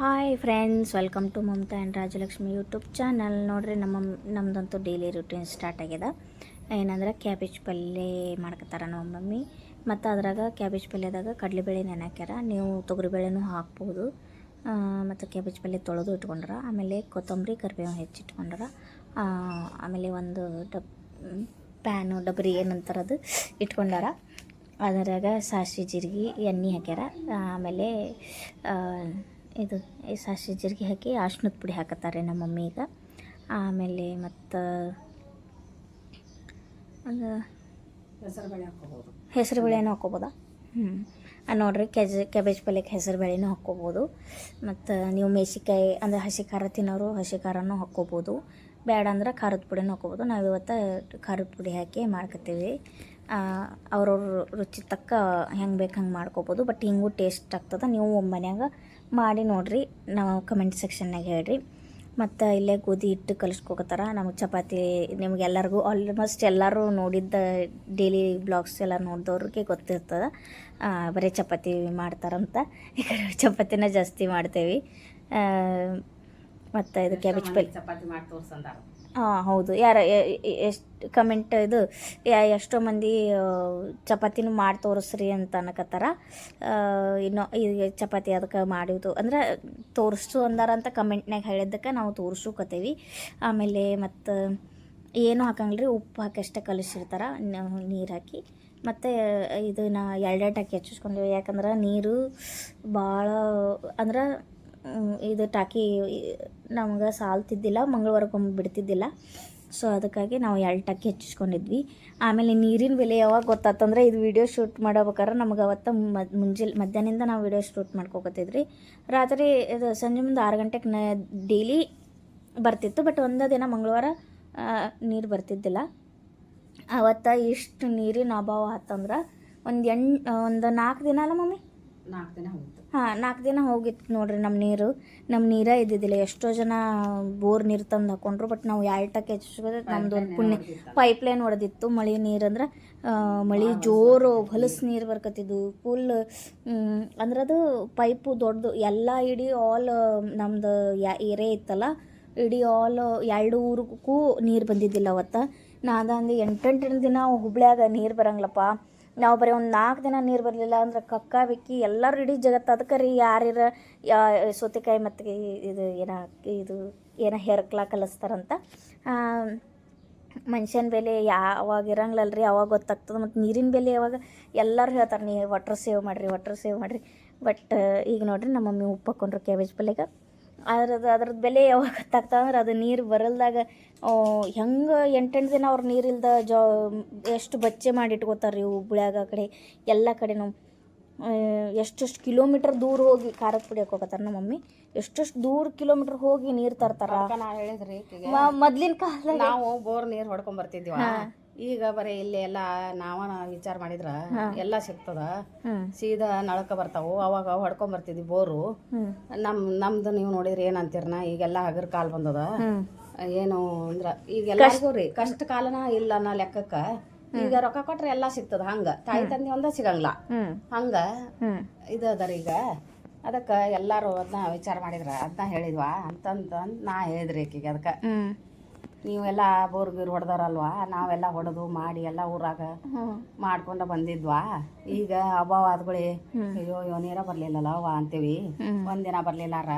Hi friends, welcome to Mamata and Rajalakshmi YouTube channel. ನೋಡ್ರಿ ನಮ್ಮದಂತೂ daily routine start ಆಗ್ಯದ. ಏನಂದ್ರೆ ಕ್ಯಾಬೇಜ್ ಪಲ್ಯ ಮಾಡ್ಕೊತಾರ ನಮ್ಮ ಮಮ್ಮಿ. ಮತ್ತು ಅದ್ರಾಗ ಕ್ಯಾಬೇಜ್ ಪಲ್ಯದಾಗ ಕಡಲೆಬೇಳೆ ನೆನಾಕ್ಯಾರ. ನೀವು ತೊಗರಿಬೇಳೆನೂ ಹಾಕ್ಬೋದು. ಮತ್ತು ಕ್ಯಾಬೇಜ್ ಪಲ್ಯ ತೊಳೆದು ಇಟ್ಕೊಂಡ್ರ. ಆಮೇಲೆ ಕೊತ್ತಂಬರಿ ಕರಿಬೇವು ಹೆಚ್ಚಿಟ್ಕೊಂಡ್ರ. ಆಮೇಲೆ ಒಂದು ಡಬರಿ ಏನಂತಾರದು ಇಟ್ಕೊಂಡಾರ. ಅದರಾಗ ಸಾಸಿವೆ ಜೀರಿಗೆ ಎಣ್ಣೆ ಹಾಕ್ಯಾರ. ಆಮೇಲೆ ಇದು ಸಾಸಿವೆ ಜೀರಿಗೆ ಹಾಕಿ ಅರ್ಶಿನದ ಪುಡಿ ಹಾಕತ್ತಾರೆ ನಮ್ಮ ಮಮ್ಮಿ ಈಗ. ಆಮೇಲೆ ಮತ್ತು ಅದು ಹೆಸರು ಬೇಳೆನೂ ಹಾಕ್ಕೋಬೋದಾ? ನೋಡಿರಿ, ಕ್ಯಾಬೇಜ್ ಪಲ್ಯಕ್ಕೆ ಹೆಸರು ಬೇಳೆನೂ ಹಾಕ್ಕೋಬೋದು. ಮತ್ತು ನೀವು ಮೆಣಸಿನ್ಕಾಯಿ ಅಂದರೆ ಹಸಿ ಖಾರ ತಿನ್ನೋರು ಹಸಿ ಖಾರನೂ ಹಾಕ್ಕೋಬೋದು. ಬೇಡ ಅಂದ್ರೆ ಖಾರದ ಪುಡಿನೂ ಹಾಕ್ಕೋಬೋದು. ನಾವು ಇವತ್ತು ಖಾರದ ಪುಡಿ ಹಾಕಿ ಮಾಡ್ಕೊತೀವಿ. ಅವ್ರವ್ರ ರುಚಿ ತಕ್ಕ ಹೆಂಗೆ ಬೇಕು ಹಂಗೆ ಮಾಡ್ಕೋಬೋದು. ಬಟ್ ಹಿಂಗೂ ಟೇಸ್ಟ್ ಆಗ್ತದೆ. ನೀವು ಮನ್ಯಾಗ ಮಾಡಿ ನೋಡಿರಿ, ನಾವು ಕಮೆಂಟ್ ಸೆಕ್ಷನ್ನಾಗ ಹೇಳ್ರಿ. ಮತ್ತು ಇಲ್ಲೇ ಗೋಧಿ ಹಿಟ್ಟು ಕಲಿಸ್ಕೋತಾರ. ನಮಗೆ ಚಪಾತಿ, ನಿಮಗೆಲ್ಲರಿಗೂ ಆಲ್ಮೋಸ್ಟ್ ಎಲ್ಲರೂ ನೋಡಿದ್ದ ಡೈಲಿ ಬ್ಲಾಗ್ಸ್ ಎಲ್ಲ ನೋಡಿದವ್ರಿಗೆ ಗೊತ್ತಿರ್ತದೆ. ಬರೀ ಚಪಾತಿ ಮಾಡ್ತಾರಂತ. ಈ ಕಡೆ ಚಪಾತಿನ ಜಾಸ್ತಿ ಮಾಡ್ತೇವೆ. ಮತ್ತು ಇದು ಕ್ಯಾಬೇಜ್ ಪಲ್ಯ ಚಪಾತಿ ಮಾಡಿ ತೋರ್ಸಂದಾರ. ಹೌದು. ಎಷ್ಟು ಕಮೆಂಟ್ ಇದು ಎಷ್ಟೋ ಮಂದಿ ಚಪಾತಿನೂ ಮಾಡಿ ತೋರಿಸ್ರಿ ಅಂತ ಅನ್ನಕತ್ತಾರ. ಇನ್ನು ಈಗ ಚಪಾತಿ ಅದಕ್ಕೆ ಮಾಡಿದ್ದು ಅಂದ್ರೆ ತೋರಿಸು ಅಂದಾರ ಅಂತ ಕಮೆಂಟ್ನಾಗ ಹೇಳಿದ್ದಕ್ಕೆ ನಾವು ತೋರಿಸೋಕತ್ತೀವಿ. ಆಮೇಲೆ ಮತ್ತು ಏನೂ ಹಾಕಂಗಿಲ್ಲ ರೀ, ಉಪ್ಪು ಹಾಕಿ ಅಷ್ಟೇ ಕಲಿಸಿರ್ತಾರೆ ನೀರು ಹಾಕಿ. ಮತ್ತು ಇದನ್ನ ಎರಡೆರಡು ಹಾಕಿ ಹೆಚ್ಚಿಸ್ಕೊಂಡೀವಿ. ಯಾಕಂದ್ರೆ ನೀರು ಭಾಳ ಅಂದ್ರೆ ಇದು ಟಾಕಿ ನಮ್ಗೆ ಸಾಲ್ತಿದ್ದಿಲ್ಲ, ಮಂಗಳವಾರಕ್ಕೊಮ್ಮೆ ಬಿಡ್ತಿದ್ದಿಲ್ಲ. ಸೊ ಅದಕ್ಕಾಗಿ ನಾವು 2 ಟಾಕಿ ಹೆಚ್ಚಿಸ್ಕೊಂಡಿದ್ವಿ. ಆಮೇಲೆ ನೀರಿನ ಬೆಲೆ ಯಾವಾಗ ಗೊತ್ತಾತಂದ್ರೆ, ಇದು ವೀಡಿಯೋ ಶೂಟ್ ಮಾಡೋಬೇಕಾದ್ರೆ ನಮ್ಗೆ ಅವತ್ತು ಮಧ್ಯಾಹ್ನದಿಂದ ನಾವು ವೀಡಿಯೋ ಶೂಟ್ ಮಾಡ್ಕೋಕತ್ತಿದ್ರಿ. ರಾತ್ರಿ ಇದು ಸಂಜೆ ಮುಂದೆ 6 ಗಂಟೆಗೆ ಡೈಲಿ ಬರ್ತಿತ್ತು. ಬಟ್ ಒಂದೇ ದಿನ ಮಂಗಳವಾರ ನೀರು ಬರ್ತಿದ್ದಿಲ್ಲ. ಅವತ್ತು ಇಷ್ಟು ನೀರಿನ ಅಭಾವ ಆತಂದ್ರೆ ಒಂದು 4 ದಿನ ಅಲ್ಲ ಮಮ್ಮಿ? 4 ದಿನ ಹೋಗಿತ್ತು. 4 ದಿನ ಹೋಗಿತ್ತು ನೋಡ್ರಿ. ನಮ್ಮ ನೀರೇ ಇದ್ದಿದ್ದಿಲ್ಲ. ಎಷ್ಟೋ ಜನ ಬೋರ್ ನೀರು ತಂದು ಹಾಕೊಂಡ್ರು. ಬಟ್ ನಾವು 2 ಟಾಕಿ ಹೆಚ್ಚಿಸ್ಕೋದು ನಮ್ದು ಒಂದು ಪುಣ್ಯ. ಪೈಪ್ಲೈನ್ ಹೊಡೆದಿತ್ತು. ಮಳೆ ನೀರು ಅಂದ್ರೆ ಮಳೆ ಜೋರು ಹೊಲಸು ನೀರು ಬರ್ಕತ್ತಿದ್ವು ಫುಲ್. ಅಂದ್ರೆ ಅದು ಪೈಪು ದೊಡ್ಡದು ಎಲ್ಲ ಇಡೀ ಆಲ್ ನಮ್ದು ಏರಿಯಾ ಇತ್ತಲ್ಲ, ಇಡೀ ಆಲ್ 2 ಊರಿಗೂ ನೀರು ಬಂದಿದ್ದಿಲ್ಲ ಅವತ್ತು. ನಾದಂದು 8 ದಿನ ಹುಬ್ಳ್ಯಾಗ ನೀರು ಬರಂಗಿಲ್ಲಪ್ಪ. ನಾವು ಬರೀ ಒಂದು 4 ದಿನ ನೀರು ಬರಲಿಲ್ಲ ಅಂದ್ರೆ ಕಕ್ಕ ಬೆಕ್ಕಿ ಎಲ್ಲರೂ ಇಡೀ ಜಗತ್ತು. ಅದಕ್ಕೆ ರೀ ಯಾರ್ಯಾರ ಸೌತೆಕಾಯಿ ಮತ್ತು ಏನೋ ಹೆರ್ಕ್ಲ ಕಲಿಸ್ತಾರಂತ. ಮನುಷ್ಯನ ಬೆಲೆ ಯಾವಾಗ ಇರಂಗಿಲ್ಲಲ್ರಿ, ಅವಾಗ ಗೊತ್ತಾಗ್ತದೆ. ಮತ್ತು ನೀರಿನ ಬೆಲೆ ಯಾವಾಗ ಎಲ್ಲರೂ ಹೇಳ್ತಾರೆ, ನೀವು ವಾಟ್ರ್ ಸೇವ್ ಮಾಡಿರಿ. ಬಟ್ ಈಗ ನೋಡಿರಿ, ನಮ್ಮ ಮಮ್ಮಿ ಉಪ್ಪು ಹಾಕ್ಕೊಂಡ್ರು ಕ್ಯಾಬೇಜ್ ಪಲ್ಯಗೆ. ಅದ್ರದ್ದು ಬೆಲೆ ಯಾವಾಗ ಗೊತ್ತಾಗ್ತದೆ ಅಂದ್ರೆ, ಅದು ನೀರು ಬರಲ್ದಾಗ ಹೆಂಗೆ 8 ದಿನ ಅವ್ರು ನೀರಿಲ್ದ ಎಷ್ಟು ಬಚ್ಚೆ ಮಾಡಿ ಇಟ್ಕೋತಾರೆ ರೀ ಹುಬ್ಳ್ಯಾಗ. ಆ ಕಡೆ ಎಲ್ಲ ಕಡೆನೂ ಎಷ್ಟೆಷ್ಟು ಕಿಲೋಮೀಟ್ರ್ ದೂರ ಹೋಗಿ ಖಾರದ ಪುಡಿ ಹಾಕೋಕತ್ತಾರೆ ನಮ್ಮ ಮಮ್ಮಿ. ಎಷ್ಟೆಷ್ಟು ದೂರ ಕಿಲೋಮೀಟ್ರ್ ಹೋಗಿ ನೀರು ತರ್ತಾರ. ನಾ ಹೇಳಿದ್ರಿ ಮೊದ್ಲಿನ ಕಾಲದಾಗ ನಾವು ಬೋರ್ ನೀರು ಹೊಡ್ಕೊಂಡ್ ಬರ್ತಿದ್ವಿ. ಈಗ ಬರೀ ಇಲ್ಲಿ ಎಲ್ಲ ವಿಚಾರ ಮಾಡಿದ್ರ ಎಲ್ಲ ಸಿಗ್ತದ, ಸೀದಾ ನಳಕ ಬರ್ತಾವು. ಅವಾಗ ಹೊಡ್ಕೊಂಡ್ ಬರ್ತಿದ್ವಿ ಬೋರು. ನಮ್ದು ನೀವು ನೋಡಿದ್ರಿ ಏನಂತೀರನ, ಈಗೆಲ್ಲ ಹಗರ್ ಕಾಲ್ ಬಂದದ. ಏನು ಅಂದ್ರ ಈಗೆಲ್ಲರಿಗೂ ರೀ ಕಷ್ಟ ಕಾಲನ ಇಲ್ಲ ಅನ್ನೋ ಲೆಕ್ಕಕ್ಕ ಈಗ ರೊಕ್ಕ ಕೊಟ್ರೆ ಎಲ್ಲ ಸಿಗ್ತದ. ಹಂಗ ತಾಯಿ ತಂದೆ ಒಂದ ಸಿಗಂಗಿಲ್ಲ. ಹಂಗ ಇದರಿ ಈಗ. ಅದಕ್ಕೆ ಎಲ್ಲಾರು ಅದನ್ನ ವಿಚಾರ ಮಾಡಿದ್ರ, ಅದನ್ನ ಹೇಳಿದ್ವಾ ಅಂತಂದು ನಾ ಹೇಳಿದ್ರಿ ಆಕಿಗೆ. ಅದಕ್ಕೆ ನೀವೆಲ್ಲ ಬೋರ್ ಗೀರ್ ಹೊಡೆದವ್ರಲ್ವಾ, ನಾವೆಲ್ಲ ಹೊಡೆದು ಮಾಡಿ ಎಲ್ಲ ಊರಾಗ ಮಾಡ್ಕೊಂಡು ಬಂದಿದ್ವಾ. ಈಗ ಅಭಾವ ಆದ್ಗಳೇ ಅಯ್ಯೋ ನೀರ ಬರ್ಲಿಲ್ಲಲ್ಲ ಅವ ಅಂತೀವಿ. ಒಂದಿನ ಬರ್ಲಿಲ್ಲಾರ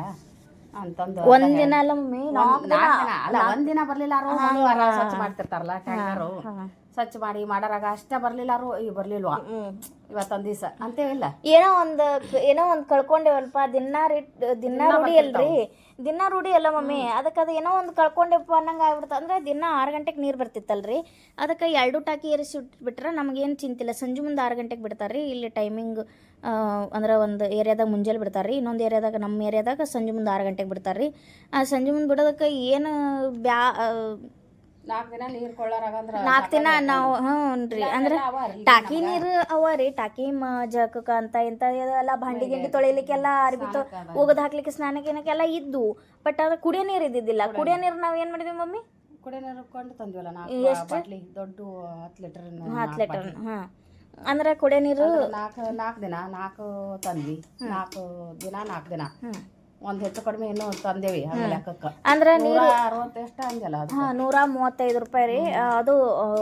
ಅಂತಂದು. ಒಂದಿನ ಅಲ್ಲ ಮಮ್ಮಿ, 4 ದಿನ ಅಲ್ಲ, ಒಂದಿನ ಬರ್ಲಿಲ್ಲಾರು ಸ್ವಚ್ಛ ಮಾಡ್ತಿರ್ತಾರಲ್ಲ ಟ್ಯಾಂಕರು, ಸ್ವಚ್ಛ ಮಾಡಿ ಮಾಡಾರಾಗ ಅಷ್ಟೇ ಬರ್ಲಿಲ್ಲಾರು. ಈಗ ಬರ್ಲಿಲ್ವಾ ಇವತ್ತೊಂದ್ ದಿವಸ ಅಂತೇವಿಲ್ಲ. ಏನೋ ಒಂದು ಕಳ್ಕೊಂಡೇವಲ್ಪ. ದಿನ ರೂಢಿ ಅಲ್ರಿ, ದಿನ ರೂಢಿ ಅಲ್ಲ ಮಮ್ಮಿ. ಅದಕ್ಕೆ ಅದು ಏನೋ ಒಂದು ಕಳ್ಕೊಂಡೆಪ್ಪ ಅನ್ನಂಗೆ ಆಗ್ಬಿಡ್ತು. ಅಂದರೆ ದಿನ 6 ಗಂಟೆಗೆ ನೀರು ಬರ್ತಿತ್ತಲ್ರಿ. ಅದಕ್ಕೆ 2 ಟಾಕಿ ಏರಿಸಿ ಬಿಟ್ರೆ ನಮಗೇನು ಚಿಂತಿಲ್ಲ. ಸಂಜೆ ಮುಂದೆ 6 ಗಂಟೆಗೆ ಬಿಡ್ತಾರೆ ರೀ. ಇಲ್ಲಿ ಟೈಮಿಂಗ್ ಅಂದ್ರೆ ಒಂದು ಏರಿಯಾದಾಗ ಮುಂಜಾನೆ ಬಿಡ್ತಾರೆ ರೀ, ಇನ್ನೊಂದು ಏರಿಯಾದಾಗ ನಮ್ಮ ಏರಿಯಾದಾಗ ಸಂಜೆ ಮುಂದೆ 6 ಗಂಟೆಗೆ ಬಿಡ್ತಾರೆ ರೀ. ಆ ಸಂಜೆ ಮುಂದೆ ಬಿಡೋದಕ್ಕೆ ಏನು 4 ದಿನ ನೀರು ಕೊಳ್ಳಾರಾಗಂದ್ರ 4 ದಿನ ನಾವು ರೀ. ಅಂದ್ರೆ ಟಾಕಿ ನೀರು ಅವ ರೀ. ಟಾಕಿ ಜಗಕ್ಕ ಅಂತ ಇಂಥ ಎಲ್ಲ ಭಾಂಡಿ ಗಿಂಡಿ ತೊಳಿಲಿಕ್ಕೆಲ್ಲ, ಅರ್ಬಿ ಒಗದು ಹಾಕ್ಲಿಕ್ಕೆ, ಸ್ನಾನಕ್ಕೆ ಏನಕ್ಕೆಲ್ಲ ಇದ್ದು. ಬಟ್ ಅದು ಕುಡಿಯೋ ನೀರು ಇದ್ದಿದ್ದಿಲ್ಲ. ಕುಡಿಯೋ ನೀರು ನಾವು ಏನು ಮಾಡಿದ್ವಿ ಮಮ್ಮಿ? ಕುಡಿಯೋ ನೀರು ಕೊಂಡು ತಂದ್ವಲ್ಲ ಬಾಟ್ಲಿ ದೊಡ್ಡ 10 ಲೀಟರ್. ಅಂದ್ರೆ ಕುಡಿಯೋ ನೀರು 4 ದಿನ 4 ತಂದ್ವಿ. 4 ದಿನ ಒಂದ್ ಹೆಚ್ಚು ಕಡಿಮೆ ಇನ್ನೂ ತಂದೇವಿ ಹಂಗ ಲೆಕ್ಕಕ್ಕ ಅಂದ್ರೆ ನೀರು 160 ಎಷ್ಟ ಅಂದಲ್ಲ ಅದು. 135 ರೂಪಾಯಿ ರೀ ಅದು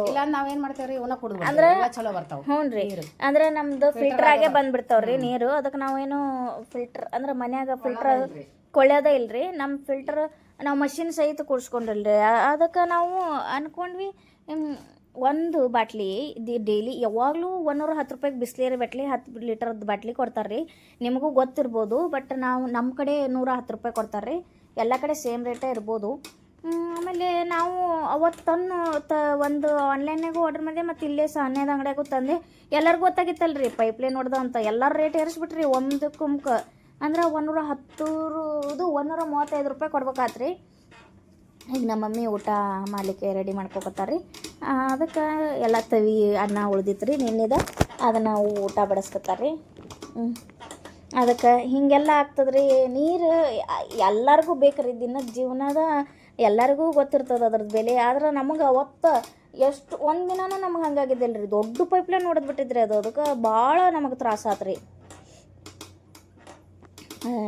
ಇಲ್ಲ ನಾವೇನ್ ಮಾಡ್ತೇವ್ರಿ ಇವನ್ನ ಕುಡಿದ್ಬಿಡ್ತೇವೆ ಚಲೋ ಬರ್ತಾವ. ಹ್ಞೂ ರೀ, ಅಂದ್ರೆ ನಮ್ದು ಫಿಲ್ಟರ್ ಆಗೇ ಬಂದ್ಬಿಡ್ತಾವ್ರಿ ನೀರು. ಅದಕ್ಕೆ ನಾವೇನು ಫಿಲ್ಟರ್ ಅಂದ್ರೆ ಮನ್ಯಾಗ ಫಿಲ್ಟರ್ ಕೊಳ್ಳೋದೇ ಇಲ್ರಿ. ನಮ್ಮ ಫಿಲ್ಟರ್ ನಾವು ಮಷಿನ್ ಸಹಿತ ಕೂಡ್ಸ್ಕೊಂಡಿಲ್ರಿ. ಅದಕ್ಕೆ ನಾವು ಅನ್ಕೊಂಡ್ವಿ ಒಂದು ಬಾಟ್ಲಿ ಡೈಲಿ ಯಾವಾಗಲೂ 110 ರೂಪಾಯಿಗೆ ಬಿಸ್ಲೇರಿ ಬಾಟ್ಲಿ 10 ಲೀಟರ್ದು ಬಾಟ್ಲಿ ಕೊಡ್ತಾರೆ ರೀ. ನಿಮಗೂ ಗೊತ್ತಿರ್ಬೋದು. ಬಟ್ ನಾವು ನಮ್ಮ ಕಡೆ 110 ರೂಪಾಯಿ ಕೊಡ್ತಾರೆ ರೀ. ಎಲ್ಲ ಕಡೆ ಸೇಮ್ ರೇಟೇ ಇರ್ಬೋದು. ಆಮೇಲೆ ನಾವು ಅವತ್ತು ಒಂದು ಆನ್ಲೈನ್ನಾಗೂ ಆರ್ಡ್ರ್ ಮಾಡಿದೆ ಮತ್ತು ಇಲ್ಲೇ ಸಹನ್ಯಾದ ಅಂಗಡಿಯಾಗೂ ತಂದೆ. ಎಲ್ಲರಿಗೂ ಗೊತ್ತಾಗಿತ್ತಲ್ಲ ರೀ ಪೈಪ್ಲೈನ್ ಹೊಡೆದ ಅಂತ. ಎಲ್ಲರೂ ರೇಟ್ ಏರಿಸ್ಬಿಟ್ರಿ ಒಂದು ಕುಮ್ಕ. ಅಂದ್ರೆ 135 ರೂಪಾಯಿ ಕೊಡ್ಬೇಕಾತ್ ರೀ. ಈಗ ನಮ್ಮ ಮಮ್ಮಿ ಊಟ ಮಾಡಲಿಕ್ಕೆ ರೆಡಿ ಮಾಡ್ಕೊಕತ್ತಾರೆ ರೀ. ಅದಕ್ಕೆ ಎಲ್ಲ ತವಿ ಅನ್ನ ಉಳ್ದಿತ್ತು ರೀ ನಿನ್ನೆದ, ಅದನ್ನು ಊಟ ಬಡಿಸ್ಕೊತಾರೆ ರೀ. ಅದಕ್ಕೆ ಹೀಗೆಲ್ಲ ಆಗ್ತದ್ರಿ. ನೀರು ಎಲ್ಲರಿಗೂ ಬೇಕ್ರಿ, ದಿನದ ಜೀವನದ ಎಲ್ಲರಿಗೂ ಗೊತ್ತಿರ್ತದೆ ಅದ್ರದ್ದು ಬೆಲೆ. ಆದ್ರೆ ನಮಗೆ ಅವತ್ತು ಎಷ್ಟು ಒಂದು ದಿನನೂ ನಮ್ಗೆ ಹಂಗಾಗಿದ್ದಿಲ್ಲ ರೀ. ದೊಡ್ಡ ಪೈಪ್ಲೈನ್ ಹೊಡೆದ್ಬಿಟ್ಟಿದ್ರಿ ಅದು. ಅದಕ್ಕೆ ಭಾಳ ನಮಗೆ ತ್ರಾಸ ಆತು ರೀ.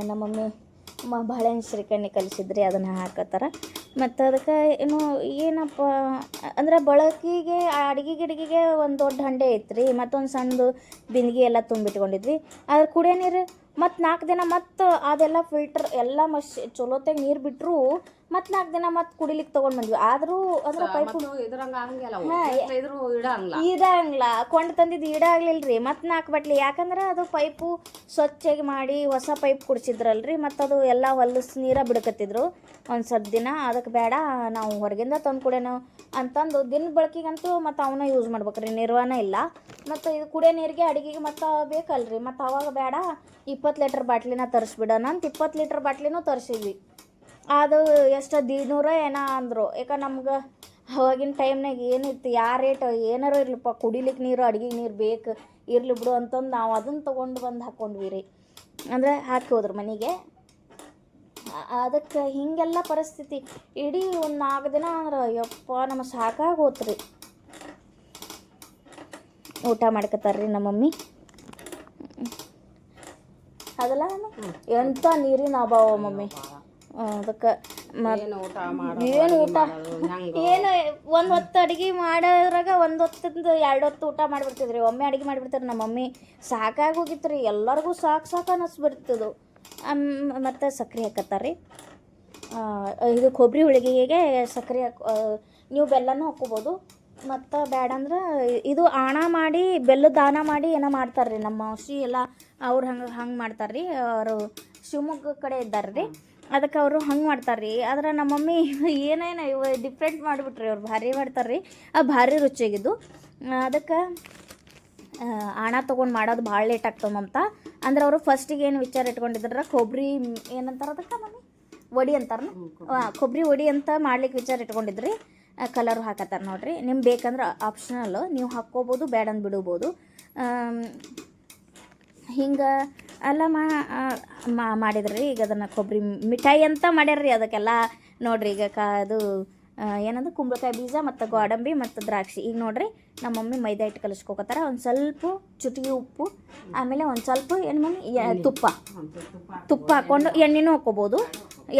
ನಮ್ಮ ಮಮ್ಮಿ ಬಾಳೆಹಣ್ಣು ಶ್ರೀಕಣ್ಣಿ ಕಲಿಸಿದ್ರಿ, ಅದನ್ನು ಹಾಕತ್ತಾರ. ಮತ್ತು ಅದಕ್ಕೆ ಏನಪ್ಪ ಅಂದ್ರೆ ಬಳಕೆಗೆ ಅಡುಗೆ ಗಿಡಗಿಗೆ ಒಂದು ದೊಡ್ಡ ಹಂಡೆ ಐತ್ರಿ, ಮತ್ತೊಂದು ಸಣ್ಣದು ಬಿಂದಿಗೆ ಎಲ್ಲ ತುಂಬಿಟ್ಕೊಂಡಿದ್ವಿ. ಅದ್ರ ಕುಡಿಯೋ ನೀರು ಮತ್ತು 4 ದಿನ ಮತ್ತು ಅದೆಲ್ಲ ಫಿಲ್ಟರ್ ಎಲ್ಲ ಚಲೋತ್ತಾಗ ನೀರು ಬಿಟ್ಟರು ಮತ್ತು 4 ದಿನ ಮತ್ತು ಕುಡಿಲಿಕ್ಕೆ ತೊಗೊಂಡು ಬಂದ್ವಿ. ಆದರೂ ಅಂದ್ರೆ ಪೈಪು ಇಡಂಗಿಲ್ಲ, ಕೊಂಡು ತಂದಿದ್ದು ಇಡಾಗ್ಲಿಲ್ಲ ರೀ. ಮತ್ತು 4 ಬಾಟ್ಲಿ, ಯಾಕಂದ್ರೆ ಅದು ಪೈಪು ಸ್ವಚ್ಛಾಗಿ ಮಾಡಿ ಹೊಸ ಪೈಪ್ ಕುಡಿಸಿದ್ರಲ್ರಿ. ಮತ್ತು ಅದು ಎಲ್ಲ ಹೊಲಸು ನೀರ ಬಿಡ್ಕತ್ತಿದ್ರು ಒಂದು ಸ್ವಲ್ಪ ದಿನ. ಅದಕ್ಕೆ ಬೇಡ ನಾವು ಹೊರಗಿಂದ ತಂದು ಕುಡಿಯೋಣ ಅಂತಂದು ದಿನ ಬಳಕೆಗಂತೂ ಮತ್ತು ಅವನ್ನ ಯೂಸ್ ಮಾಡ್ಬೇಕ್ರಿ, ನಿರ್ವಾಣ ಇಲ್ಲ. ಮತ್ತು ಇದು ಕುಡಿಯೋ ನೀರಿಗೆ ಅಡುಗೆಗೆ ಮತ್ತು ಬೇಕಲ್ರಿ. ಮತ್ತು ಅವಾಗ ಬೇಡ 20 ಲೀಟ್ರ್ ಬಾಟ್ಲಿನ ತರಿಸ್ಬಿಡೋಣ ಅಂತ 20 ಲೀಟ್ರ್ ಬಾಟ್ಲಿನೂ ತರಿಸಿದ್ವಿ. ಅದು ಎಷ್ಟು 150 ಏನೋ ಅಂದರು. ಯಾಕೆ ನಮ್ಗೆ ಅವಾಗಿನ ಟೈಮ್ನಾಗ ಏನಿತ್ತು, ಯಾವ ರೇಟ್ ಏನಾರು ಇರ್ಲಿಪ್ಪ, ಕುಡಿಲಿಕ್ಕೆ ನೀರು ಅಡುಗೆಗೆ ನೀರು ಬೇಕು ಇರಲಿ ಬಿಡು ಅಂತಂದು ನಾವು ಅದನ್ನು ತೊಗೊಂಡು ಬಂದು ಹಾಕ್ಕೊಂಡ್ವಿ ರೀ. ಅಂದರೆ ಹಾಕಿ ಹೋದ್ರು ಮನೆಗೆ. ಅದಕ್ಕೆ ಹೀಗೆಲ್ಲ ಪರಿಸ್ಥಿತಿ. ಇಡೀ ಒಂದು 4 ದಿನ ಅಂದ್ರೆ ಯಪ್ಪ ನಮಗೆ ಸಾಕಾಗಿ ಹೋತ್ರಿ. ಊಟ ಮಾಡ್ಕೊತಾರ್ರಿ ನಮ್ಮ ಮಮ್ಮಿ. ಅದಲ್ಲ ಎಂಥ ನೀರಿನ ಅಭಾವ ಮಮ್ಮಿ. ಅದಕ್ಕೆ ಏನು ಊಟ ಏನು ಒಂದು ಹೊತ್ತು ಅಡುಗೆ ಮಾಡೋದ್ರಾಗ ಒಂದು ಹೊತ್ತಿಂದ 2 ಹೊತ್ತು ಊಟ ಮಾಡಿಬಿಡ್ತಿದ್ರಿ. ಒಮ್ಮೆ ಅಡುಗೆ ಮಾಡಿಬಿಡ್ತಾರೆ ನಮ್ಮ ಮಮ್ಮಿ. ಸಾಕಾಗಿ ಹೋಗಿತ್ತು ರೀ ಎಲ್ಲರಿಗೂ. ಸಾಕು ಅನ್ನಿಸ್ಬಿಡ್ತದು. ಮತ್ತು ಸಕ್ಕರೆ ಹಾಕತ್ತಾರೆ ರೀ. ಇದು ಕೊಬ್ಬರಿ ಹೋಳಿಗೆಗೆ ಸಕ್ಕರೆ ನೀವು ಬೆಲ್ಲನೂ ಹಾಕ್ಕೋಬೋದು. ಮತ್ತು ಬೇಡ ಅಂದ್ರೆ ಇದು ಆಣ ಮಾಡಿ ಬೆಲ್ಲದ ಆಣ ಮಾಡಿ ಏನೋ ಮಾಡ್ತಾರೆ ರೀ ನಮ್ಮ ಔಷಧಿ ಎಲ್ಲ. ಅವ್ರು ಹಂಗೆ ಮಾಡ್ತಾರೆ ರೀ. ಅವರು ಶಿವಮೊಗ್ಗ ಕಡೆ ಇದ್ದಾರೆ ರೀ. ಅದಕ್ಕೆ ಅವರು ಹಂಗೆ ಮಾಡ್ತಾರೆ ರೀ. ಆದ್ರೆ ನಮ್ಮ ಮಮ್ಮಿ ಏನೇನು ಇವು ಡಿಫ್ರೆಂಟ್ ಮಾಡಿಬಿಟ್ರಿ. ಅವ್ರು ಭಾರಿ ಮಾಡ್ತಾರೆ ರೀ. ಭಾರಿ ರುಚಿಯಾಗಿದ್ದು. ಅದಕ್ಕೆ ಆಣ ತೊಗೊಂಡು ಮಾಡೋದು ಭಾಳ ಲೇಟ್ ಆಗ್ತದೆ ಮಮತಾ. ಅಂದ್ರೆ ಅವರು ಫಸ್ಟಿಗೆ ಏನು ವಿಚಾರ ಇಟ್ಕೊಂಡಿದ್ರೆ ಕೊಬ್ಬರಿ ಏನಂತಾರೆ ಅದಕ್ಕೆ ಮಮ್ಮಿ ವಡಿ ಅಂತಾರನ, ಕೊಬ್ಬರಿ ವಡಿ ಅಂತ ಮಾಡ್ಲಿಕ್ಕೆ ವಿಚಾರ ಇಟ್ಕೊಂಡಿದ್ರಿ. ಕಲರು ಹಾಕತ್ತಾರೆ ನೋಡಿರಿ. ನಿಮ್ಗೆ ಬೇಕಂದ್ರೆ ಆಪ್ಷನಲ್ಲು ನೀವು ಹಾಕ್ಕೋಬೋದು, ಬೇಡಂದು ಬಿಡ್ಬೋದು. ಹಿಂಗೆ ಎಲ್ಲ ಮಾಡಿದ್ರಿ. ಈಗ ಅದನ್ನು ಕೊಬ್ಬರಿ ಮಿಠಾಯಿ ಅಂತ ಮಾಡ್ಯಾರ್ರಿ ಅದಕ್ಕೆಲ್ಲ ನೋಡಿರಿ. ಈಗ ಅದು ಏನದು ಕುಂಬಳಕಾಯಿ ಬೀಜ ಮತ್ತು ಗೋಡಂಬಿ ಮತ್ತು ದ್ರಾಕ್ಷಿ. ಈಗ ನೋಡಿರಿ ನಮ್ಮ ಮಮ್ಮಿ ಮೈದಾ ಹಿಟ್ಟು ಕಲಿಸ್ಕೋತಾರೆ. ಒಂದು ಸ್ವಲ್ಪ ಚುಟಿಗೆ ಉಪ್ಪು, ಆಮೇಲೆ ಒಂದು ಸ್ವಲ್ಪ ಏನು ಮಮ್ಮಿ ತುಪ್ಪ ಹಾಕ್ಕೊಂಡು ಎಣ್ಣೆನೂ ಹಾಕ್ಕೋಬೋದು,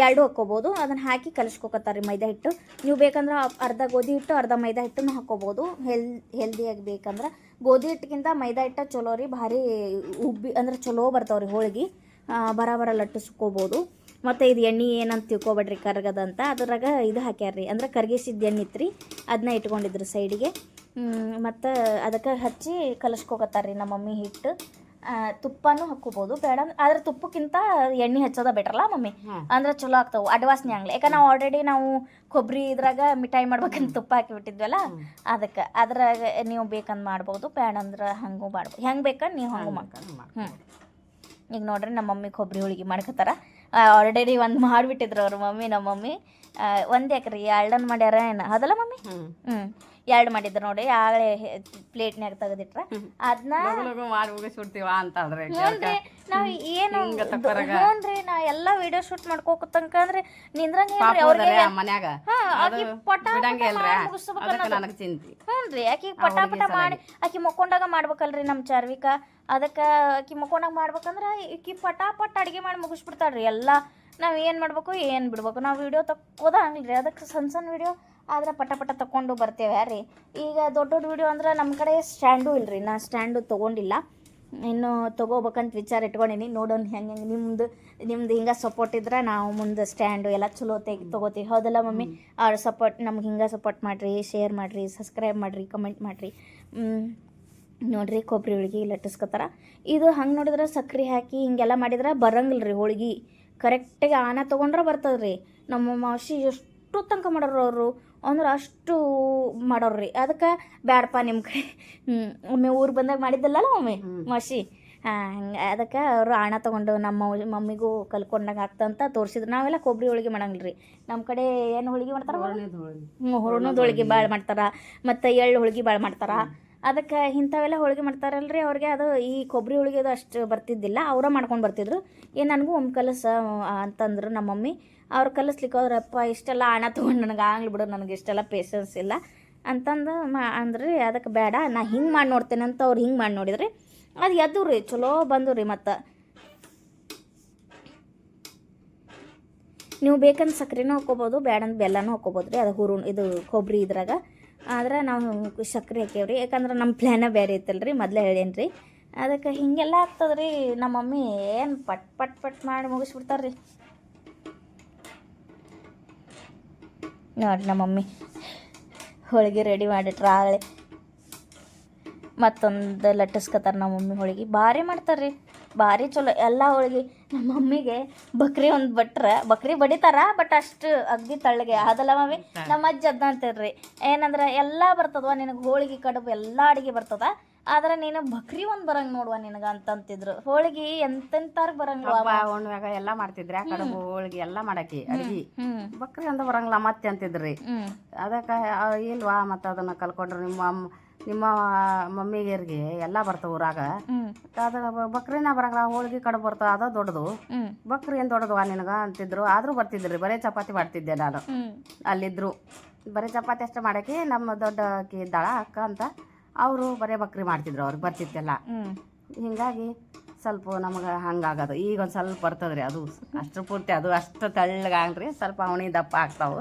2 ಹಾಕ್ಕೋಬೋದು. ಅದನ್ನು ಹಾಕಿ ಕಲಿಸ್ಕೋತಾರೆ ಮೈದಾ ಹಿಟ್ಟು. ನೀವು ಬೇಕಂದ್ರೆ ಅರ್ಧ ಗೋಧಿ ಹಿಟ್ಟು ಅರ್ಧ ಮೈದಾ ಹಿಟ್ಟನ್ನು ಹಾಕ್ಕೋಬೋದು. ಹೆಲ್ದಿಯಾಗಿ ಬೇಕಂದ್ರೆ ಗೋಧಿ ಹಿಟ್ಟಿಗಿಂತ ಮೈದಾ ಹಿಟ್ಟು ಚಲೋ ರೀ. ಭಾರಿ ಉಬ್ಬಿ ಅಂದ್ರೆ ಚಲೋ ಬರ್ತಾವ್ರಿ ಹೋಳಿಗೆ. ಬರ ಲಟ್ಟಿಸ್ಕೋಬೋದು. ಮತ್ತು ಇದು ಎಣ್ಣೆ ಏನಂತ ತಿಳ್ಕೊಬೇಡ್ರಿ ಕರ್ಗದಂತ. ಅದ್ರಾಗ ಇದು ಹಾಕ್ಯಾರ್ರಿ, ಅಂದ್ರೆ ಕರ್ಗಿಸಿದ ಎಣ್ಣೆ ಇತ್ತು ರೀ, ಅದನ್ನ ಇಟ್ಕೊಂಡಿದ್ರು ಸೈಡಿಗೆ. ಮತ್ತು ಅದಕ್ಕೆ ಹಚ್ಚಿ ಕಲಿಸ್ಕೋಕತ್ತಾರೆ ರೀ ನಮ್ಮ ಮಮ್ಮಿ ಹಿಟ್ಟು. ತುಪ್ಪನೂ ಹಾಕ್ಕೋಬೋದು, ಬೇಡ ಆದ್ರೆ ತುಪ್ಪಕ್ಕಿಂತ ಎಣ್ಣೆ ಹಚ್ಚೋದ ಬೆಟ್ರಲ್ಲ ಮಮ್ಮಿ. ಅಂದ್ರೆ ಚಲೋ ಆಗ್ತಾವೆ, ಅಡ್ವಾಸ್ನಿ ಆಗ್ಲಿ. ಯಾಕೆ ನಾವು ಆಲ್ರೆಡಿ ನಾವು ಕೊಬ್ಬರಿ ಇದ್ರಾಗ ಮಿಠಾಯಿ ಮಾಡ್ಬೇಕಂತ ತುಪ್ಪ ಹಾಕಿಬಿಟ್ಟಿದ್ವಲ್ಲ, ಅದಕ್ಕೆ ಅದ್ರಾಗ ನೀವು ಬೇಕಂದು ಮಾಡ್ಬೋದು, ಬೇಡ ಅಂದ್ರೆ ಹಂಗೂ ಮಾಡ್ಬೋದು. ಹೆಂಗೆ ಬೇಕಂದ್ರೆ ನೀವು ಹಂಗೂ ಮಾಡ್ಕೊಂಡು. ಈಗ ನೋಡ್ರಿ ನಮ್ಮ ಮಮ್ಮಿ ಕೊಬ್ಬರಿ ಹೋಳಿಗೆ ಮಾಡ್ಕೊತಾರ. ಆಲ್ರೆಡಿ ಒಂದು ಮಾಡಿಬಿಟ್ಟಿದ್ರು ಅವ್ರ ಮಮ್ಮಿ. ನಮ್ಮ ಮಮ್ಮಿ 1 ಎಕರೆ 2 ಮಾಡ್ಯಾರ ಏನು ಅದಲ್ಲ ಮಮ್ಮಿ. ಎರಡು ಮಾಡಿದ್ರು ನೋಡಿ ಆಗಲೇ ಪ್ಲೇಟ್ನಾಗ ತೆಗೆದಿಟ್ರ ಅದನ್ನ ಲಗು ಮಾಡಿ ಮುಗಿಸ್ಬಿಡ್ತೀವ ಅಂತಾಳ್ರಿ ನೋಡ್ರಿ ನಾವು ಏನು ನೋಡ್ರಿ ನಾ ಎಲ್ಲ ವಿಡಿಯೋ ಶೂಟ್ ಮಾಡ್ಕೋಕತ್ತಂಕಂದ್ರೆ ನಿಂದ್ರಂಗೇನ್ರಿ ಅವ್ರಿಗೆ ಮನ್ಯಾಗ ಆಕಿ ಪಟ ನನಗೆ ಚಿಂತಿ ಹ್ಞೂನ್ರಿ ಆಕಿ ಪಟ ಪಟ ಮಾಡಿ ಆಕಿ ಮಕ್ಕೊಂಡಾಗ ಮಾಡ್ಬೇಕಲ್ರಿ ನಮ್ಮ ಚಾರ್ವಿಕ ಅದಕ್ಕೆ ಆಕಿ ಮಕ್ಕೊಂಡಾಗ ಮಾಡ್ಬೇಕಂದ್ರೆ ಆಕಿ ಪಟ ಪಟ ಅಡುಗೆ ಮಾಡಿ ಮುಗಿಸ್ಬಿಡ್ತಾಳ್ರಿ ಎಲ್ಲ ನಾವು ಏನು ಮಾಡ್ಬೇಕು ಏನು ಬಿಡ್ಬೇಕು ನಾವು ವಿಡಿಯೋ ತಕ್ಕೋದ ಹಂಗಿಲ್ರಿ ಅದಕ್ಕೆ ಸಣ್ಣ ಸಣ್ಣ ವಿಡಿಯೋ ಆದ್ರೆ ಪಟ ಪಟ ತಗೊಂಡು ಬರ್ತೇವೆ ರೀ ಈಗ ದೊಡ್ಡ ದೊಡ್ಡ ವಿಡಿಯೋ ಅಂದ್ರೆ ನಮ್ಮ ಕಡೆ ಸ್ಟ್ಯಾಂಡು ಇಲ್ರಿ ನಾ ಸ್ಟ್ಯಾಂಡು ತೊಗೊಂಡಿಲ್ಲ ಇನ್ನು ತೊಗೋಬೇಕಂತ ವಿಚಾರ ಇಟ್ಕೊಂಡೀನಿ ನೋಡೋಣ ಹೆಂಗೆ ನಿಮ್ದು ಹಿಂಗೆ ಸಪೋರ್ಟ್ ಇದ್ರೆ ನಾವು ಮುಂದೆ ಸ್ಟ್ಯಾಂಡು ಎಲ್ಲ ಚಲೋ ತೊಗೋತೀವಿ ಹೌದಲ್ಲ ಮಮ್ಮಿ ಅವ್ರ ಸಪೋರ್ಟ್ ನಮ್ಗೆ ಹಿಂಗೆ ಸಪೋರ್ಟ್ ಮಾಡಿರಿ ಶೇರ್ ಮಾಡಿರಿ ಸಬ್ಸ್ಕ್ರೈಬ್ ಮಾಡಿರಿ ಕಮೆಂಟ್ ಮಾಡಿರಿ ನೋಡಿರಿ ಕೊಬ್ಬರಿ ಹೋಳ್ಗೆ ಲಟ್ಟಿಸ್ಕೊತಾರ ಇದು ಹಂಗೆ ನೋಡಿದ್ರೆ ಸಕ್ರೆ ಹಾಕಿ ಹಿಂಗೆಲ್ಲ ಮಾಡಿದ್ರೆ ಬರಂಗಿಲ್ಲ ರೀ ಹೋಳ್ಗೆ ಕರೆಕ್ಟಾಗಿ ಆನ ತೊಗೊಂಡ್ರೆ ಬರ್ತದೆ ರೀ ನಮ್ಮ ಮಾವಸಿ ಎಷ್ಟು ತನಕ ಮಾಡೋರು ಅವರು ಅಂದ್ರೆ ಅಷ್ಟು ಮಾಡೋರು ಅದಕ್ಕೆ ಬ್ಯಾಡಪ್ಪ ನಿಮ್ಮ ಕಡೆ ಒಮ್ಮೆ ಊರು ಬಂದಾಗ ಮಾಡಿದ್ದಲ್ಲಲ್ಲ ಒಮ್ಮೆ ಮಾಸಿ ಹಂಗೆ ಅದಕ್ಕೆ ಅವರು ಆಣ ತೊಗೊಂಡು ನಮ್ಮ ಮಮ್ಮಿಗೂ ಕಲ್ಕೊಂಡಾಗ ಆಗ್ತಂತ ತೋರಿಸಿದ್ರು ನಾವೆಲ್ಲ ಕೊಬ್ಬರಿ ಹೋಳಿಗೆ ಮಾಡಂಗಿಲ್ಲ ರೀ ನಮ್ಮ ಕಡೆ ಏನು ಹೋಳಿಗೆ ಮಾಡ್ತಾರೆ ಹೂರ್ಣದ ಹೋಳಿಗೆ ಭಾಳ ಮಾಡ್ತಾರೆ ಮತ್ತು ಎಳ್ಳು ಹೋಳಿಗೆ ಭಾಳ ಮಾಡ್ತಾರೆ ಅದಕ್ಕೆ ಇಂಥವೆಲ್ಲ ಹೋಳಿಗೆ ಮಾಡ್ತಾರಲ್ರಿ ಅವ್ರಿಗೆ ಅದು ಈ ಕೊಬ್ಬರಿ ಹೋಳಿಗೆ ಅದು ಅಷ್ಟು ಬರ್ತಿದ್ದಿಲ್ಲ ಅವರ ಮಾಡ್ಕೊಂಡು ಬರ್ತಿದ್ರು ಏನು ನನಗೂ ಒಮ್ಮೆ ಕಲಸ ಅಂತಂದ್ರು ನಮ್ಮ ಮಮ್ಮಿ ಅವ್ರು ಕಲಿಸ್ಲಿಕ್ಕೆ ಹೋದ್ರಪ್ಪ ಇಷ್ಟೆಲ್ಲ ಹಣ ತೊಗೊಂಡು ನನಗೆ ಆಗ್ಲಿ ಬಿಡು ನನಗೆ ಇಷ್ಟೆಲ್ಲ ಪೇಷನ್ಸ್ ಇಲ್ಲ ಅಂತಂದು ಅಂದ್ರಿ ಅದಕ್ಕೆ ಬೇಡ ನಾ ಹಿಂಗೆ ಮಾಡಿ ನೋಡ್ತೇನೆ ಅಂತ ಅವ್ರು ಹಿಂಗೆ ಮಾಡಿ ನೋಡಿದ್ರಿ ಅದು ಎದ್ದು ರೀ ಚಲೋ ಬಂದು ರೀ ಮತ್ತು ನೀವು ಬೇಕಂದ್ರೆ ಸಕ್ಕರೆನೂ ಹಾಕ್ಕೋಬೋದು ಬೇಡಂದ್ರೆ ಬೆಲ್ಲನೂ ಹಾಕ್ಕೋಬೋದು ರೀ ಅದು ಇದು ಕೊಬ್ಬರಿ ಇದ್ರಾಗ ಆದ್ರೆ ನಾವು ಸಕ್ಕರೆ ಹಾಕೇವ್ರಿ ಯಾಕಂದ್ರೆ ನಮ್ಮ ಪ್ಲ್ಯಾನ ಬೇರೆ ಇತ್ತಲ್ರಿ ಮೊದಲೇ ಹೇಳೇನಿ ರೀ ಅದಕ್ಕೆ ಹೀಗೆಲ್ಲ ಆಗ್ತದೆ ರೀ ನಮ್ಮ ಮಮ್ಮಿ ಏನು ಪಟ್ ಪಟ್ ಪಟ್ ಮಾಡಿ ಮುಗಿಸ್ಬಿಡ್ತಾರೆ ರೀ ನೋಡಿ ನಮ್ಮ ಮಮ್ಮಿ ಹೋಳಿಗೆ ರೆಡಿ ಮಾಡಿಟ್ರ ಆಗಲೇ ಮತ್ತೊಂದು ಲಟ್ಟಿಸ್ಕೊತಾರೆ ನಮ್ಮ ಮಮ್ಮಿ ಹೋಳಿಗೆ ಭಾರಿ ಮಾಡ್ತಾರೆ ರೀ ಭಾರಿ ಚಲೋ ಎಲ್ಲ ಹೋಳಿಗೆ ನಮ್ಮ ಮಮ್ಮಿಗೆ ಬಕ್ರಿ ಒಂದು ಬಕ್ರಿ ಬಡಿತಾರ ಬಟ್ ಅಷ್ಟು ಅಗ್ದಿ ತಳ್ಳಗೆ ಅದಲ್ಲ ಮಮ್ಮಿ ನಮ್ಮ ಅಜ್ಜ ಅದ್ನ ಅಂತೀರ್ರಿ ಏನಂದ್ರೆ ಎಲ್ಲ ಬರ್ತದವ ನಿನಗೆ ಹೋಳಿಗೆ ಕಡುಬು ಎಲ್ಲ ಅಡುಗೆ ಬರ್ತದ ಆದ್ರೆ ನೀನು ಬಕ್ರಿ ಒಂದು ಬರಂಗ್ ನೋಡುವ ನಿನಗೆ ಅಂತಂತಿದ್ರು ಹೋಳಿಗೆ ಎಂತೆಂತಾರ ಬರಂಗಿಲ್ಲ ಓಣ್ಯಾಗ ಎಲ್ಲ ಮಾಡ್ತಿದ್ರ ಕಡುಬು ಹೋಳಿಗೆ ಎಲ್ಲ ಮಾಡಾಕಿ ಅಡ್ಗಿ ಬಕ್ರಿ ಅಂತ ಬರಂಗಿಲ್ಲ ಮತ್ತೆ ಅಂತಿದ್ರಿ ಅದಕ್ಕೆ ಇಲ್ವಾ ಮತ್ತೆ ಅದನ್ನ ಕಲ್ಕೊಂಡ್ರು ನಿಮ್ಮ ಮಮ್ಮಿಗೇರ್ಗೆ ಎಲ್ಲ ಬರ್ತಾವ ಊರಾಗ ಅದ ಬಕ್ರಿನ ಬರಂಗಿಲ್ಲ ಹೋಳಿಗೆ ಕಡುಬು ಬರ್ತಾವ ಅದ ದೊಡ್ಡದು ಬಕ್ರಿ ಏನ್ ದೊಡ್ಡದು ನಿನಗ ಅಂತಿದ್ರು ಆದ್ರೂ ಬರ್ತಿದ್ರಿ ಬರೇ ಚಪಾತಿ ಮಾಡ್ತಿದ್ದೆ ನಾನು ಅಲ್ಲಿದ್ರು ಬರೀ ಚಪಾತಿ ಅಷ್ಟೇ ಮಾಡಕ್ಕೆ ನಮ್ಮ ದೊಡ್ಡ ಅಕ್ಕಿ ಇದ್ದಾಳ ಅಕ್ಕ ಅಂತ ಅವರು ಬರೇ ಬಕ್ರಿ ಮಾಡ್ತಿದ್ರು ಅವ್ರಿಗೆ ಬರ್ತಿತ್ತೆಲ್ಲ ಹಿಂಗಾಗಿ ಸ್ವಲ್ಪ ನಮಗೆ ಹಂಗಾಗೋದು ಈಗ ಒಂದು ಸ್ವಲ್ಪ ಬರ್ತದ್ರಿ ಅದು ಅಷ್ಟು ಪೂರ್ತಿ ಅದು ಅಷ್ಟು ತೆಳ್ಳಗಾಗ್ರಿ ಸ್ವಲ್ಪ ಅವನಿ ದಪ್ಪ ಆಗ್ತಾವು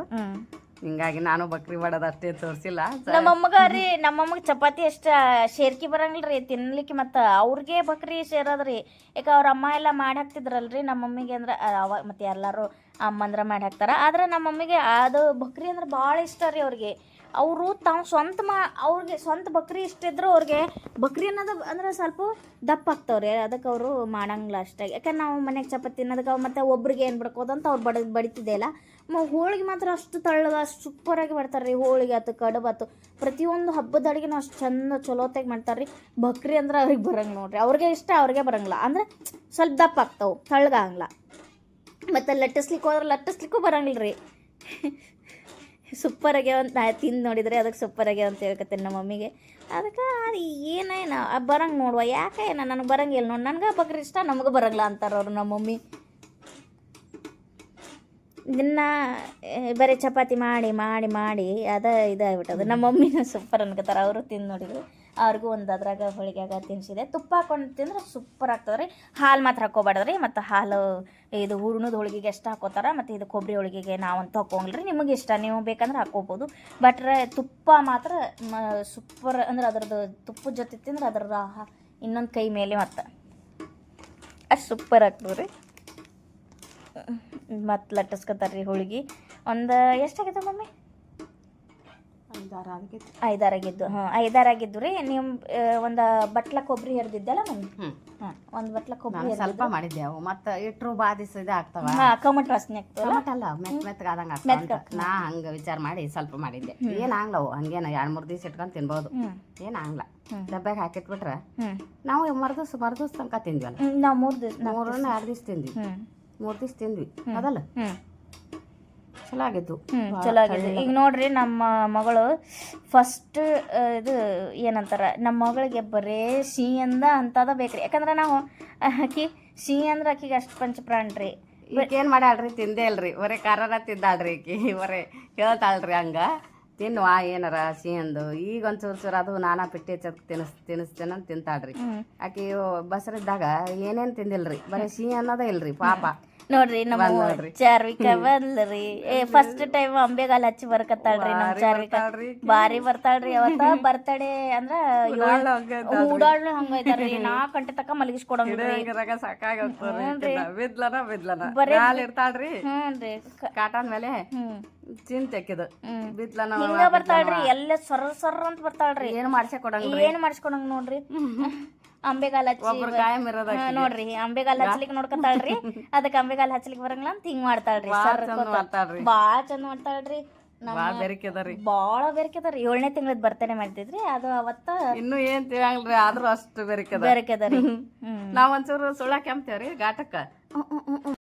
ಹಿಂಗಾಗಿ ನಾನು ಬಕ್ರಿ ಮಾಡೋದು ಅಷ್ಟೇ ತೋರಿಸಿಲ್ಲ ನಮ್ಮಮ್ಮಗ ರೀ ನಮ್ಮಮ್ಮಗೆ ಚಪಾತಿ ಅಷ್ಟ ಶೇರ್ಕಿ ಬರಂಗಿಲ್ಲ ರೀ ತಿನ್ಲಿಕ್ಕೆ ಮತ್ತು ಅವ್ರಿಗೆ ಬಕ್ರಿ ಸೇರೋದ್ರಿ ಯಾಕೆ ಅವ್ರ ಅಮ್ಮ ಎಲ್ಲ ಮಾಡಿ ಹಾಕ್ತಿದ್ರಲ್ರಿ ನಮ್ಮ ಮಮ್ಮಿಗೆ ಅಂದ್ರೆ ಅವಾಗ ಮತ್ತು ಎಲ್ಲರೂ ಅಮ್ಮಂದ್ರ ಮಾಡಿ ಹಾಕ್ತಾರ ಆದ್ರೆ ನಮ್ಮ ಮಮ್ಮಿಗೆ ಅದು ಬಕ್ರಿ ಅಂದ್ರೆ ಭಾಳ ಇಷ್ಟ ರೀ ಅವ್ರಿಗೆ ಅವರು ತಾವು ಅವ್ರಿಗೆ ಸ್ವಂತ ಬಕ್ರಿ ಇಷ್ಟಿದ್ರು ಅವ್ರಿಗೆ ಬಕ್ರಿ ಅನ್ನೋದು ಅಂದ್ರೆ ಸ್ವಲ್ಪ ದಪ್ಪ ಆಗ್ತಾವ್ರಿ ಅದಕ್ಕೆ ಅವರು ಮಾಡಂಗಿಲ್ಲ ಅಷ್ಟಾಗಿ ಯಾಕಂದ್ರೆ ನಾವು ಮನೆಗೆ ಚಪಾತಿ ತಿನ್ನೋದಕ್ಕೆ ಮತ್ತು ಒಬ್ರಿಗೆ ಏನು ಬಿಡ್ಕೋದಂತ ಅವ್ರು ಬಡಿತಿದ್ದೆಲ್ಲ ಹೋಳಿಗೆ ಮಾತ್ರ ಅಷ್ಟು ತಳ್ಳಗ ಅಷ್ಟು ಸೂಪರಾಗಿ ಮಾಡ್ತಾರೆ ರೀ ಹೋಳಿಗೆ ಆಯ್ತು ಕಡುಬು ಆಯ್ತು ಪ್ರತಿಯೊಂದು ಹಬ್ಬದ ಅಡುಗೆನೂ ಅಷ್ಟು ಚಂದ ಚಲೋತ್ತಾಗಿ ಮಾಡ್ತಾರೆ ರೀ ಬಕ್ರಿ ಅಂದ್ರೆ ಅವ್ರಿಗೆ ಬರಂಗೆ ನೋಡ್ರಿ ಅವ್ರಿಗೆ ಇಷ್ಟ ಅವ್ರಿಗೆ ಬರಂಗಿಲ್ಲ ಅಂದ್ರೆ ಸ್ವಲ್ಪ ದಪ್ಪ ಆಗ್ತಾವೆ ತಳ್ಳಗಾಗಂಗಿಲ್ಲ ಮತ್ತು ಲಟ್ಟಿಸ್ಲಿಕ್ಕೂ ಬರಂಗಿಲ್ಲ ರೀ ಸೂಪರಾಗ್ಯಾವ ಅಂತ ತಿಂದು ನೋಡಿದರೆ ಅದಕ್ಕೆ ಸೂಪರಾಗ್ಯಾವ ಅಂತ ಹೇಳ್ಕತ್ತೇನೆ ನಮ್ಮ ಮಮ್ಮಿಗೆ ಅದಕ್ಕೆ ಅದು ಏನೇನು ಬರಂಗೆ ನೋಡುವ ಯಾಕೆ ನನಗೆ ಬರಂಗಿಲ್ಲ ನೋಡಿ ನನಗೆ ಬಕ್ರಿ ಇಷ್ಟ ನಮಗೂ ಬರಂಗಿಲ್ಲ ಅಂತಾರೆ ಅವರು ನಮ್ಮ ಮಮ್ಮಿ ಇದನ್ನ ಬರೀ ಚಪಾತಿ ಮಾಡಿ ಮಾಡಿ ಮಾಡಿ ಇದಾಗ್ಬಿಟ್ಟದು ನಮ್ಮ ಮಮ್ಮಿನ ಸೂಪರ್ ಅನ್ಕೋತಾರೆ ಅವರು ತಿಂದು ನೋಡಿದ್ರು ಅವ್ರಿಗೂ ಒಂದು ಅದ್ರಾಗ ಹೋಳಿಗೆಯಾಗ ತಿನ್ನಿಸಿದೆ ತುಪ್ಪ ಹಾಕೊಂಡು ತಿಂದ್ರೆ ಸೂಪರ್ ಆಗ್ತದೆ ರೀ ಹಾಲು ಮಾತ್ರ ಹಾಕ್ಕೋಬಾರ್ದು ರೀ ಮತ್ತು ಹಾಲು ಇದು ಹೂರ್ಣದ ಹೋಳಿಗೆಗೆ ಎಷ್ಟು ಹಾಕೋತಾರೆ ಮತ್ತು ಇದು ಕೊಬ್ಬರಿ ಹೋಳಿಗೆಗೆ ನಾವಂತೂ ಹಾಕೋಂಗಿಲ್ಲ ರೀ ನಿಮಗೆ ಇಷ್ಟ ನೀವು ಬೇಕಂದ್ರೆ ಹಾಕೋಬೋದು ಬಟ್ರೆ ತುಪ್ಪ ಮಾತ್ರ ಸೂಪರ್ ಅಂದ್ರೆ ಅದ್ರದ್ದು ತುಪ್ಪದ ಜೊತೆ ತಿಂದ್ರೆ ಅದ್ರದ್ದು ಇನ್ನೊಂದು ಕೈ ಮೇಲೆ ಮತ್ತು ಅಷ್ಟು ಸೂಪರ್ ಆಗ್ತದೆ ರೀ ಮತ್ತು ಲಟ್ಟಿಸ್ಕೊತಾರೆ ರೀ ಹೋಳಿಗೆ ಒಂದು ಎಷ್ಟಾಗೈತೆ ಮಮ್ಮಿ 5-6 ಆಗಿದ್ದು ಐದಾರಾಗಿದ್ದು ರೀ ನೀವು ಒಂದು ಬಟ್ಲ ಕೊಬ್ಬರಿ ಹರಿದಿದ್ದಲ್ಲ ಮಮ್ಮಿ ಒಂದು ಬಟ್ಲ ಕೊಬ್ಬರಿ ಸ್ವಲ್ಪ ಮಾಡಿದ್ದೆ ಅವು ಮತ್ತೆ ಇಟ್ರು ಬಾದಿಸಿದ ಆಗ್ತಾವ ಕಮಟ್ ವಾಸನೆ ಅಲ್ಲ ಮೆತ್ತಗಾದಂಗ ನಾ ಹಂಗ ವಿಚಾರ ಮಾಡಿ ಸ್ವಲ್ಪ ಮಾಡಿದ್ದೆ ಏನಾಗ್ಲ ಅವು ಹಂಗೇನ 2-3 ದಿವಸ ಇಟ್ಕೊಂಡು ತಿನ್ಬೋದು ಏನಾಗ್ಲ ಡಬ್ಬ್ಯಾಗ ಹಾಕಿಟ್ಬಿಟ್ರೆ ನಾವು ಮರ್ದಿವ್ಸ ತನಕ ತಿಂದ್ವಲ್ಲ ನಾವು 3 ದಿವಸ 2 ದಿವಸ ತಿಂದ್ವಿ 3 ದಿವಸ ತಿಂದ್ವಿ ಅದಲ್ಲ ಚಲೋ ಆಗಿದ್ದು. ಚಲೋ ಆಗಿದೆ. ಈಗ ನೋಡ್ರಿ ನಮ್ಮ ಮಗಳು ಫಸ್ಟ್ ಇದು ಏನಂತಾರ, ನಮ್ಮ ಮಗಳಿಗೆ ಬರೇ ಸಿಹಿ ಅಂದ ಅಂತದ ಬೇಕ್ರಿ. ಯಾಕಂದ್ರೆ ನಾವು ಆಕಿ ಸಿಹಿ ಅಂದ್ರೆ ಆಕಿಗೆ ಅಷ್ಟು ಪಂಚಪ್ರಾಣ್ರಿ. ಈಗೇನು ಮಾಡ್ಯಾಳ್ರಿ, ತಿಂದೇ ಇಲ್ರಿ, ಬರೀ ಖಾರನ ತಿಂದಾಳ್ರಿ ಈಕಿ. ಬರೀ ಹೇಳ್ತಾಳ್ರಿ ಹಂಗ ತಿನ್ನುವ ಏನಾರ ಸಿಹಿ ಅಂದು. ಈಗ ಒಂಚೂರು ಅದು ನಾನಾ ಪಿಟ್ಟಿ ತಿನ್ನಿಸ್ತೇನೆ ತಿಂತಾಳ್ರಿ. ಆಕಿ ಬಸರಿದ್ದಾಗ ಏನೇನು ತಿಂದಿಲ್ರಿ, ಬರೀ ಸಿಹಿ ಅನ್ನೋದೇ ಇಲ್ರಿ ಪಾಪ. ನೋಡ್ರಿ ನಮ್ಮ ಚಾರ್ವಿಕ ಬಂದ್ರಿ, ಫಸ್ಟ್ ಟೈಮ್ ಅಂಬೆಗಾಲ್ ಹಚ್ಚಿ ಬರ್ಕತ್ತಾಳ್ರಿ ನಮ್ಮ ಚಾರ್ವಿಕ. ಬಾರಿ ಬರ್ತಾಳ್ರಿ. ಅವತ್ತ ಬರ್ತಡೇ ಅಂದ್ರ ಊಡಾಳ್ನು ಹಂಗೈತಾರ್ರಿ. 4 ಗಂಟೆ ತಕ ಮಲಗಿಸ್ಕೊಡಂಗ್ರಿ. ಇರ್ತಾಳ್ರಿ ಕಾಟನ್ ಮೇಲೆ ಚಿಂತೆಕ್ಕಿದು ಬಿದ್ಲನ ಹಿಂಗ ಬರ್ತಾಳ್ರಿ. ಎಲ್ಲ ಸರ ಅಂತ ಬರ್ತಾಳ್ರಿ. ಏನು ಮಾಡಿಸ್ಕೊಡಂಗ್ ನೋಡ್ರಿ. ಅಂಬೆಗಾಲ್ ಹಚ್ಚಿ ನೋಡ್ರಿ, ಅಂಬೆಗಾಲ್ ಹಚ್ಲಿಕ್ಕೆ ನೋಡ್ಕೊತಾಳ್ರಿ. ಅದಕ್ಕೆ ಅಂಬೆಗಾಲ್ ಹಚ್ಲಿಕ್ಕೆ ಬರಂಗಿಲ್ಲ ಅಂತ ಹಿಂಗ್ ಮಾಡ್ತಾಳ್ರಿ. ಬಾಳ ಚಂದ ಮಾಡ್ತಾಳ್ರಿ. ಬಾಳ ಬೆರ್ಕೆದಾರಿ. 7ನೇ ತಿಂಗಳದ್ ಬರ್ತಡೇ ಮಾಡ್ತಿದ್ರಿ. ಅದು ಅವತ್ತ ಇನ್ನು ಏನ್ ತಿಳಂಗಿಲ್ರಿ, ಆದ್ರೂ ಅಷ್ಟು ಬೆರ್ಕೆದಾರಿ. ಬೆರ್ಕೆದಾರಿ. ನಾವ್ ಒಂಚೂರು ಸುಳ್ಳ ಕೆಮ್ತೇವ್ರಿ ಘಾಟಕ್ಕ.